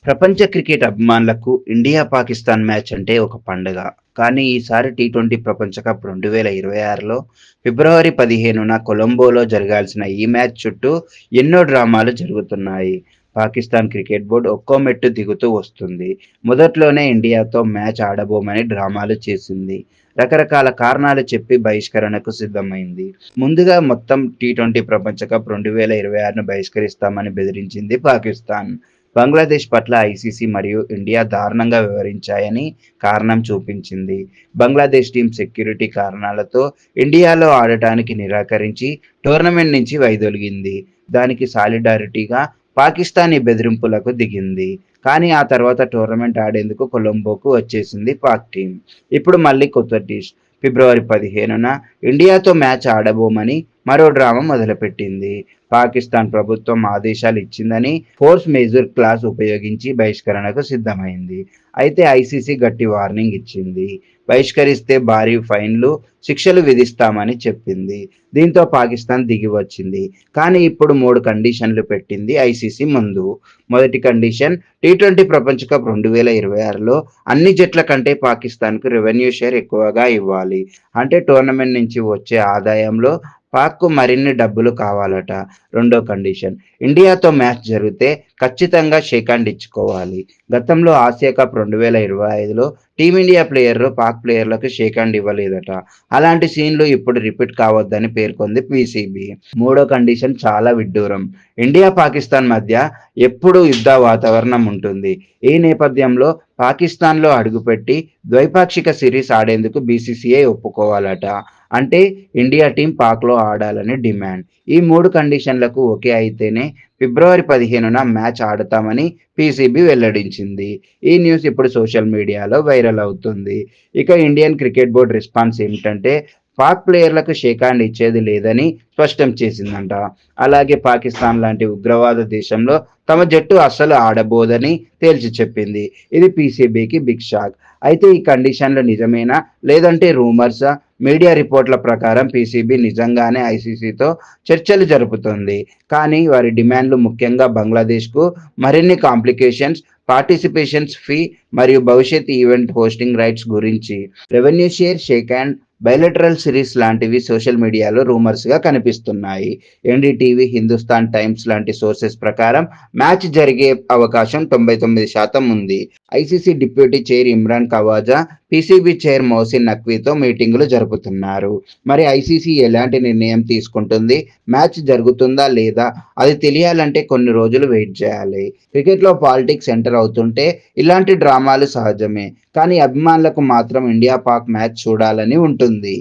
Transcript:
ప్రపంచ క్రికెట్ అభిమానులకు India Pakistan match అంటే ఒక పండుగ. కానీ ఈసారి టీ20 ప్రపంచ కప్ 2026లో ఫిబ్రవరి 15న కొలంబోలో జరగాల్సిన ఈ మ్యాచ్ చుట్టూ ఎన్నో డ్రామాలు జరుగుతున్నాయి. పాకిస్తాన్ క్రికెట్ బోర్డు ఒక్కో మెట్టు దిగుతూ వస్తుంది. మొదట్లోనే ఇండియాతో మ్యాచ్ ఆడబోమని డ్రామాలు చేసింది. రకరకాల కారణాలు చెప్పి బహిష్కరణకు సిద్ధమైంది. ముందుగా మొత్తం టీ20 ప్రపంచ కప్ 2026ను బహిష్కరిస్తామని బెదిరించింది పాకిస్తాన్. బంగ్లాదేశ్ పట్ల ఐసీసీ మరియు ఇండియా దారుణంగా వ్యవహరించాయని కారణం చూపించింది. బంగ్లాదేశ్ టీం సెక్యూరిటీ కారణాలతో ఇండియాలో ఆడటానికి నిరాకరించి టోర్నమెంట్ నుంచి వైదొలిగింది. దానికి సాలిడారిటీగా పాకిస్తాన్ ఈ బెదిరింపులకు దిగింది. కానీ ఆ తర్వాత టోర్నమెంట్ ఆడేందుకు కొలంబోకు వచ్చేసింది పాక్ టీం. ఇప్పుడు మళ్ళీ కొత్త ట్విస్ట్. ఫిబ్రవరి 15న ఇండియాతో మ్యాచ్ ఆడబోమని మరో డ్రామా మొదలుపెట్టింది. పాకిస్తాన్ ప్రభుత్వం ఆదేశాలు ఇచ్చిందని ఫోర్స్ మేజర్ క్లాస్ ఉపయోగించి బహిష్కరణకు సిద్ధమైంది. అయితే ఐసీసీ గట్టి వార్నింగ్ ఇచ్చింది. బహిష్కరిస్తే భారీ ఫైన్లు, శిక్షలు విధిస్తామని చెప్పింది. దీంతో పాకిస్తాన్ దిగి వచ్చింది. కానీ ఇప్పుడు 3 కండిషన్లు పెట్టింది ఐసీసీ ముందు. మొదటి కండిషన్, టీ20 ప్రపంచ కప్ 2026లో అన్ని జట్ల కంటే పాకిస్తాన్కు రెవెన్యూ షేర్ ఎక్కువగా ఇవ్వాలి. అంటే టోర్నమెంట్ నుంచి వచ్చే ఆదాయంలో పాక్కు మరిన్ని డబ్బులు కావాలట. రెండో కండిషన్, ఇండియాతో మ్యాచ్ జరిగితే ఖచ్చితంగా షేక్ హ్యాండ్ ఇచ్చుకోవాలి. గతంలో ఆసియా కప్ 2025లో టీమిండియా ప్లేయర్లు పాక్ ప్లేయర్లకు షేక్ హ్యాండ్ ఇవ్వలేదట. అలాంటి సీన్లు ఇప్పుడు రిపీట్ కావద్దని పేర్కొంది పీసీబీ. మూడో కండిషన్ చాలా విడ్డూరం. ఇండియా పాకిస్తాన్ మధ్య ఎప్పుడూ యుద్ధ వాతావరణం ఉంటుంది. ఈ నేపథ్యంలో పాకిస్తాన్లో అడుగుపెట్టి ద్వైపాక్షిక సిరీస్ ఆడేందుకు బీసీసీఐ ఒప్పుకోవాలట. అంటే ఇండియా టీం పాక్లో ఆడాలని డిమాండ్. ఈ 3 కండిషన్లకు ఓకే అయితేనే ఫిబ్రవరి 15న మ్యాచ్ ఆడతామని పీసీబీ వెల్లడించింది. ఈ న్యూస్ ఇప్పుడు సోషల్ మీడియాలో వైరల్ అవుతుంది. ఇక ఇండియన్ క్రికెట్ బోర్డు రెస్పాన్స్ ఏమిటంటే పాక్ ప్లేయర్లకు షేక్ హ్యాండ్ ఇచ్చేది లేదని స్పష్టం చేసిందంట. అలాగే పాకిస్తాన్ లాంటి ఉగ్రవాద దేశంలో తమ జట్టు అస్సలు ఆడబోదని తేల్చి చెప్పింది. ఇది పీసీబీకి బిగ్ షాక్. అయితే ఈ కండిషన్లు నిజమేనా లేదంటే రూమర్సా? మీడియా రిపోర్ట్ల ప్రకారం పీసీబీ నిజంగానే ఐసీసీతో చర్చలు జరుపుతుంది. కానీ వారి డిమాండ్లు ముఖ్యంగా బంగ్లాదేశ్కు మరిన్ని కాంప్లికేషన్స్, పార్టిసిపేషన్స్ ఫీ మరియు భవిష్యత్ ఈవెంట్ హోస్టింగ్ రైట్స్ గురించి. Revenue share, shake hand, bilateral series లాంటివి సోషల్ మీడియాలో రూమర్స్గా కనిపిస్తున్నాయి. ఎన్డీటీవీ, హిందుస్థాన్ టైమ్స్ లాంటి సోర్సెస్ ప్రకారం మ్యాచ్ జరిగే అవకాశం 99% ఉంది. ICC deputy chair Imran Khawaja, PCB chair Mohsin నఖ్వీతో మీటింగులు జరుపుతున్నారు. మరి ఐసీసీ ఎలాంటి నిర్ణయం తీసుకుంటుంది? మ్యాచ్ జరుగుతుందా లేదా? అది తెలియాలంటే కొన్ని రోజులు వెయిట్ చేయాలి. క్రికెట్లో పాలిటిక్స్ ఎంటర్ అవుతుంటే ఇలాంటి డ్రామాలు సహజమే. కానీ అభిమానులకు మాత్రం ఇండియా పాక్ మ్యాచ్ చూడాలని ఉంటుంది.